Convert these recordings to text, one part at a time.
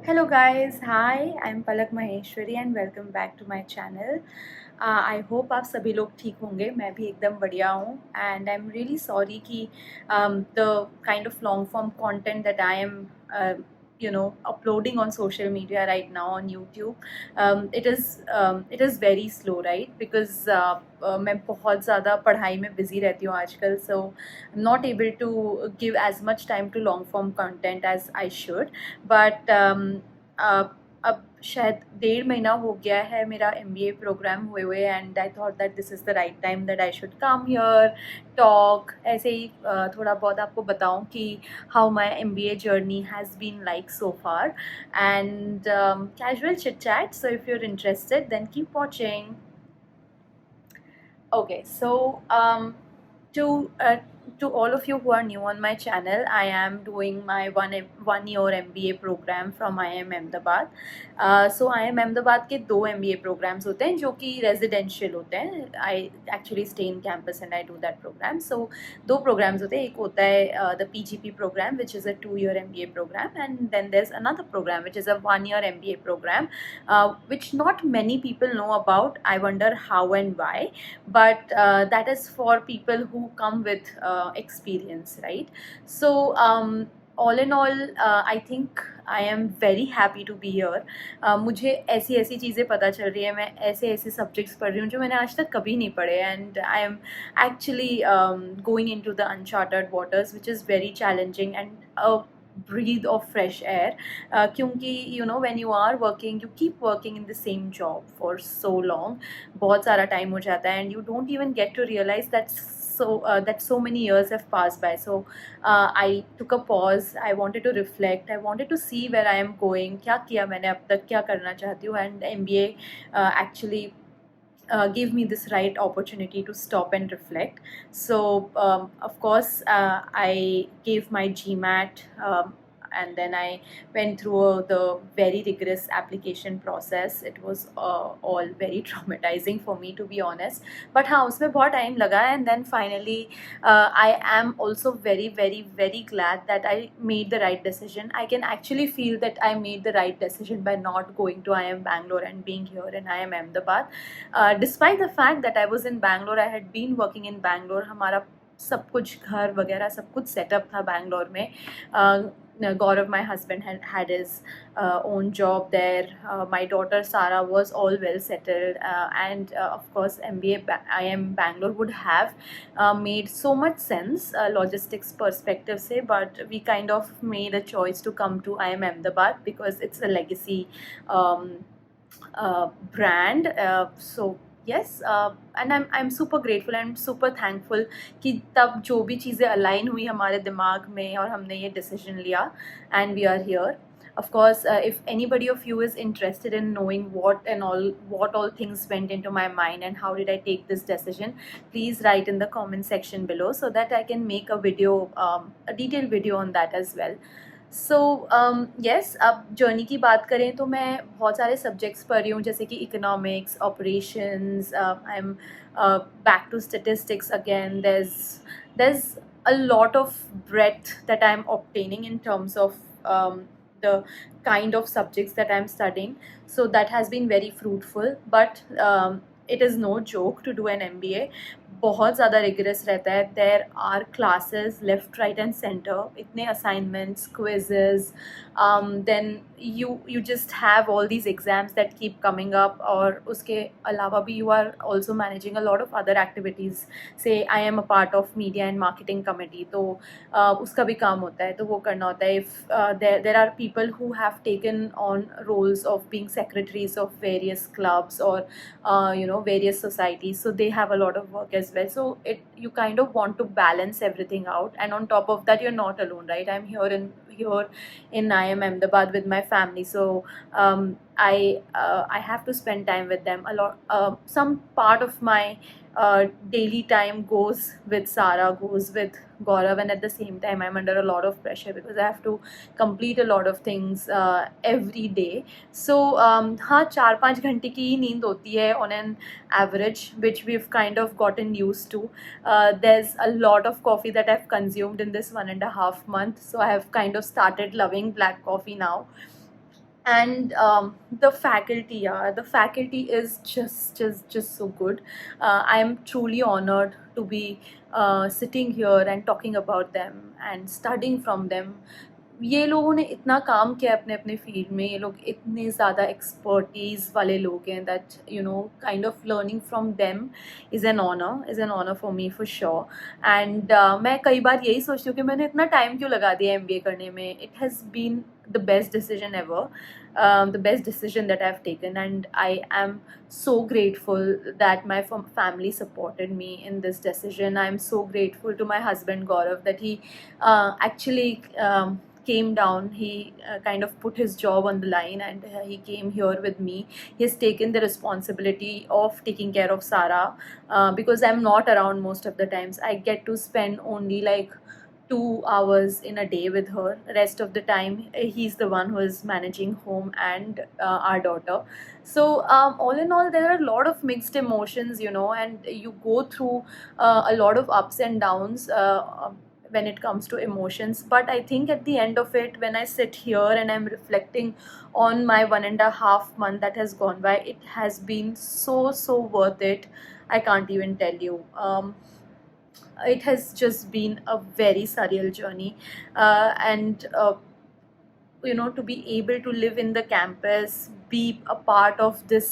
Hello guys, hi, I'm Palak Maheshwari and welcome back to my channel. I hope आप सभी लोग ठीक होंगे. मैं भी एकदम बढ़िया हूँ and I'm really sorry कि the kind of long form content that I am uploading on social media right now on YouTube, it is very slow, right? Because मैं बहुत ज़्यादा पढ़ाई में busy रहती हूँ आजकल, so I'm not able to give as much time to long form content as I should. But अब शायद 1.5 महीना हो गया है मेरा MBA प्रोग्राम हुए and I thought that this is the right time that I should come here talk ऐसे ही थोड़ा बहुत आपको बताऊं कि how my MBA journey has been like so far and casual chit chat. So if you are interested then keep watching. Okay, so to uh, to all of you who are new on my channel, I am doing my one year MBA program from IIM Ahmedabad. So IIM Ahmedabad के 2 MBA programs होते हैं जो कि residential होते हैं. I actually stay in campus and I do that program. So 2 programs होते हैं. एक होता है the PGP program, which is a 2-year MBA program, and then there's another program which is a 1-year MBA program, which not many people know about. I wonder how and why, but that is for people who come with experience, right? So all in all, I think I am very happy to be here. मुझे ऐसी ऐसी चीज़ें पता चल रही है, मैं ऐसे ऐसे सब्जेक्ट्स पढ़ रही हूँ जो मैंने आज तक कभी नहीं पढ़े, and I am actually going in to the uncharted waters which is very challenging and breathe of fresh air. क्योंकि when you are working, you keep working in the same job for so long, बहुत सारा time हो जाता है, and you don't even get to realize that so many years have passed by. So I took a pause. I wanted to reflect. I wanted to see where I am going, क्या किया मैंने अब तक, क्या करना चाहती हूँ, and MBA actually gave me this right opportunity to stop and reflect. So of course I gave my GMAT, and then I went through the very rigorous application process. It was all very traumatizing for me, to be honest, but हाँ उसमें बहुत time लगा, and then finally I am also very very very glad that I made the right decision. I can actually feel that I made the right decision by not going to IIM Bangalore and being here in IIM Ahmedabad. Despite the fact that I was in Bangalore, I had been working in Bangalore. हमारा सब कुछ घर वगैरह सब कुछ setup था बैंगलोर में. Gaurav, my husband, had his own job there. My daughter Sara was all well settled, and of course MBA IIM Bangalore would have made so much sense logistics perspective से, but we kind of made a choice to come to IIM Ahmedabad because it's a legacy brand. So yes, and I'm super grateful and super thankful कि तब जो भी चीज़ें align हुई हमारे दिमाग में और हमने ये decision लिया, and we are here. Of course, if anybody of you is interested in knowing what all things went into my mind and how did I take this decision, please write in the comment section below so that I can make a video, a detailed video on that as well. So yes, अब journey की बात करें तो मैं बहुत सारे subjects पढ़ रही हूँ, जैसे कि economics, operations, I am back to statistics again. there's a lot of breadth that I'm obtaining in terms of the kind of subjects that I'm studying. So that has been very fruitful, but it is no joke to do an MBA. बहुत ज़्यादा rigorous रहता है. There are classes left right and centre, इतने assignments, quizzes, then you just have all these exams that keep coming up. और उसके अलावा भी you are also managing a lot of other activities. So I am a part of media and marketing committee, तो उसका भी काम होता है, तो वो करना होता है. If there are people who have taken on roles of being secretaries of various clubs और various societies, so they have a lot of work as well. So you kind of want to balance everything out, and on top of that you're not alone, right? I'm here in IIM Ahmedabad with my family, so I have to spend time with them a lot. Some part of my daily time goes with Sara, goes with Gaurav, and at the same time I'm under a lot of pressure because I have to complete a lot of things every day. So हाँ 4-5 घंटे की ही नींद होती है on an average, which we've kind of gotten used to. There's a lot of coffee that I've consumed in this 1.5 month, so I have kind of started loving black coffee now. and the faculty, yeah, the faculty is just so good. I am truly honored to be sitting here and talking about them and studying from them. ये लोगों ने इतना काम किया अपने अपने field में, ये लोग इतने ज़्यादा एक्सपर्टीज़ वाले लोग हैं that kind of learning from them is an honour for me for sure. And मैं कई बार यही सोचती हूँ कि मैंने इतना टाइम क्यों लगा दिया MBA करने में. It has been the best decision ever, the best decision that I've taken, and I am so grateful that my family supported me in this decision. I'm so grateful to my husband Gaurav that he actually came down. He kind of put his job on the line, and he came here with me. He has taken the responsibility of taking care of Sarah, because I'm not around most of the times. I get to spend only like 2 hours in a day with her. Rest of the time he's the one who is managing home and our daughter. So all in all, there are a lot of mixed emotions, and you go through a lot of ups and downs when it comes to emotions. But I think at the end of it, when I sit here and I'm reflecting on my 1.5 month that has gone by, it has been so worth it. I can't even tell you. It has just been a very surreal journey, and to be able to live in the campus, be a part of this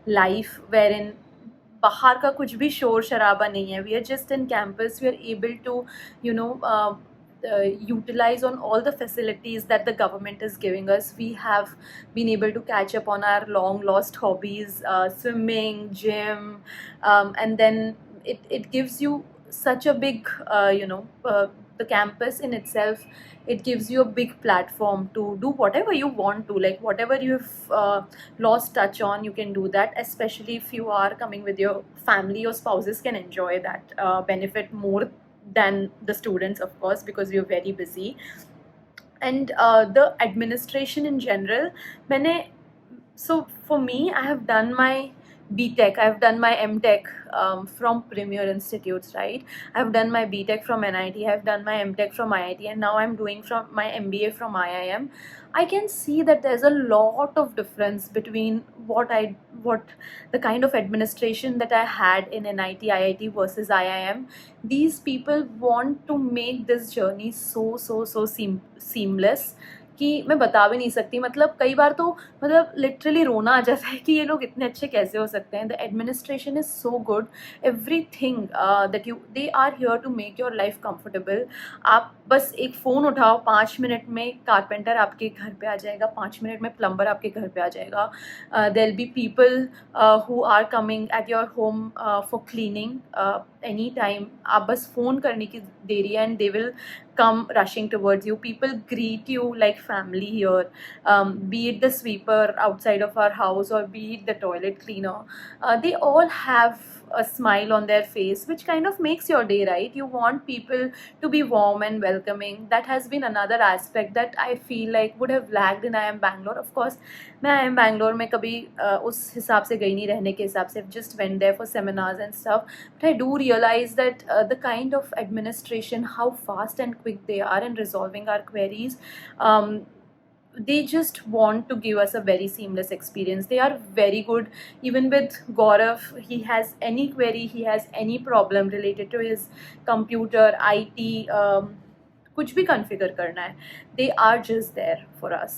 life wherein बाहर का कुछ भी शोर शराबा नहीं है. We are just in campus. We are able to utilize on all the facilities that the government is giving us. We have been able to catch up on our long lost hobbies, swimming, gym, and then it gives you such a big the campus in itself, it gives you a big platform to do whatever you want to, like whatever you've lost touch on, you can do that. Especially if you are coming with your family, your spouses can enjoy that benefit more than the students, of course, because we are very busy. And the administration in general, so for me, I have done my BTech, I've done my MTech from Premier Institutes, right? I've done my BTech from NIT, I've done my MTech from IIT, and now I'm doing from my MBA from IIM. I can see that there's a lot of difference between what the kind of administration that I had in NIT, IIT versus IIM. These people want to make this journey so seamless कि मैं बता भी नहीं सकती. मतलब कई बार तो मतलब लिटरली रोना आ जाता है कि ये लोग इतने अच्छे कैसे हो सकते हैं. The administration is so good. Everything that they are here to make your life comfortable. आप बस एक फ़ोन उठाओ, 5 मिनट में कारपेंटर आपके घर पे आ जाएगा, 5 मिनट में प्लम्बर आपके घर पे आ जाएगा. There will be people who are coming at your home for cleaning any time. आप बस फ़ोन करने की देरी है, and they will come rushing towards you. People greet you like family here, be it the sweeper outside of our house or be it the toilet cleaner. They all have a smile on their face, which kind of makes your day, right? You want people to be warm and welcoming. That has been another aspect that I feel like would have lagged in IIM Bangalore. Of course, मैं IIM Bangalore में कभी उस हिसाब से गई नहीं रहने के हिसाब से. Just went there for seminars and stuff. But I do realize that the kind of administration, how fast and quick they are in resolving our queries, they just want to give us a very seamless experience. They are very good. Even with Gaurav, he has any query, he has any problem related to his computer, IT, कुछ भी configure करना है, they are just there for us,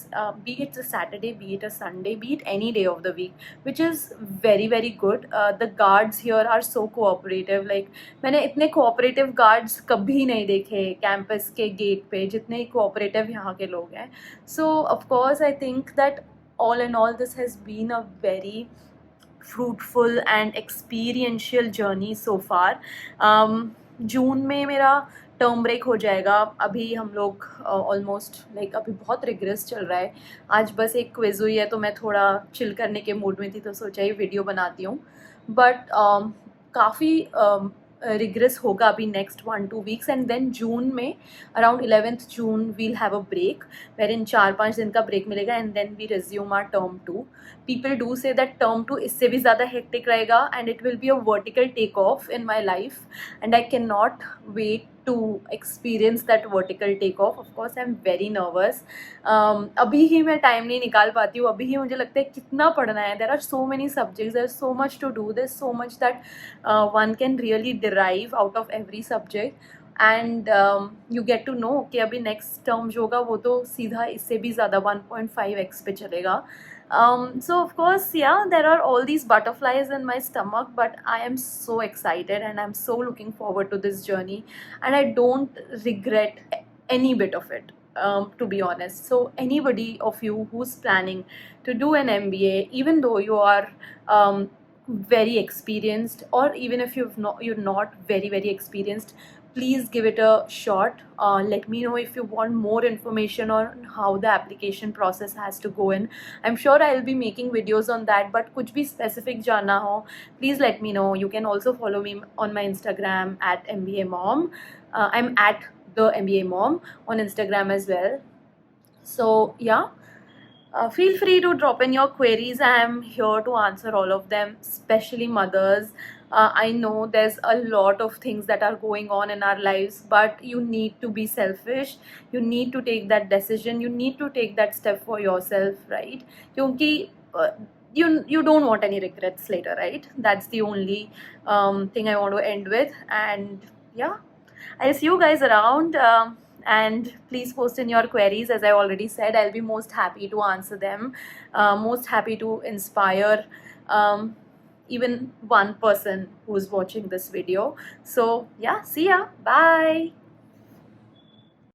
be it a Saturday, be it a Sunday, be it any day of the week, which is very good. The guards here are so cooperative. Like मैंने इतने cooperative guards कभी नहीं देखे campus के gate पे जितने cooperative यहाँ के लोग हैं. So of course I think that all in all this has been a very fruitful and experiential journey so far. जून में मेरा टर्म ब्रेक हो जाएगा. अभी हम लोग ऑलमोस्ट लाइक अभी बहुत रिग्रेस चल रहा है. आज बस एक क्विज़ हुई है तो मैं थोड़ा चिल करने के मूड में थी, तो सोचा ये वीडियो बनाती हूँ. बट काफ़ी रिग्रेस होगा अभी next 1-2 weeks, and then June में around 11th June will have a break where in 4-5 दिन का ब्रेक मिलेगा, and then we resume our term 2. People do say that term 2 इससे भी ज़्यादा हेक्टिक रहेगा, and it will be a vertical take off in my life, and I can not wait to experience that vertical takeoff. Of course I'm very nervous. अभी ही मैं time नहीं निकाल पाती हूँ, अभी ही मुझे लगता है कितना पढ़ना है. There are so many subjects, there's so much to do, there's so much that one can really derive out of every subject. And you get to know कि अभी नेक्स्ट टर्म जो होगा वो तो सीधा इससे भी ज़्यादा 1.5x पे चलेगा. So of course, yeah, there are all these butterflies in my stomach, but I am so excited and I'm so looking forward to this journey, and I don't regret any bit of it, to be honest. So anybody of you who's planning to do an MBA, even though you are very experienced, or even if you're not very experienced, please give it a shot. Let me know if you want more information on how the application process has to go in. I'm sure I'll be making videos on that, but kuch bhi specific janna ho, please let me know. You can also follow me on my Instagram at MBA Mom. I'm at the MBA Mom on Instagram as well. So yeah, feel free to drop in your queries. I am here to answer all of them, especially mothers. I know there's a lot of things that are going on in our lives, but you need to be selfish. You need to take that decision. You need to take that step for yourself, right? Kyunki you don't want any regrets later, right? That's the only thing I want to end with. And yeah, I'll see you guys around. And please post in your queries. As I already said, I'll be most happy to answer them, most happy to inspire even one person who's watching this video. So yeah, see ya, bye.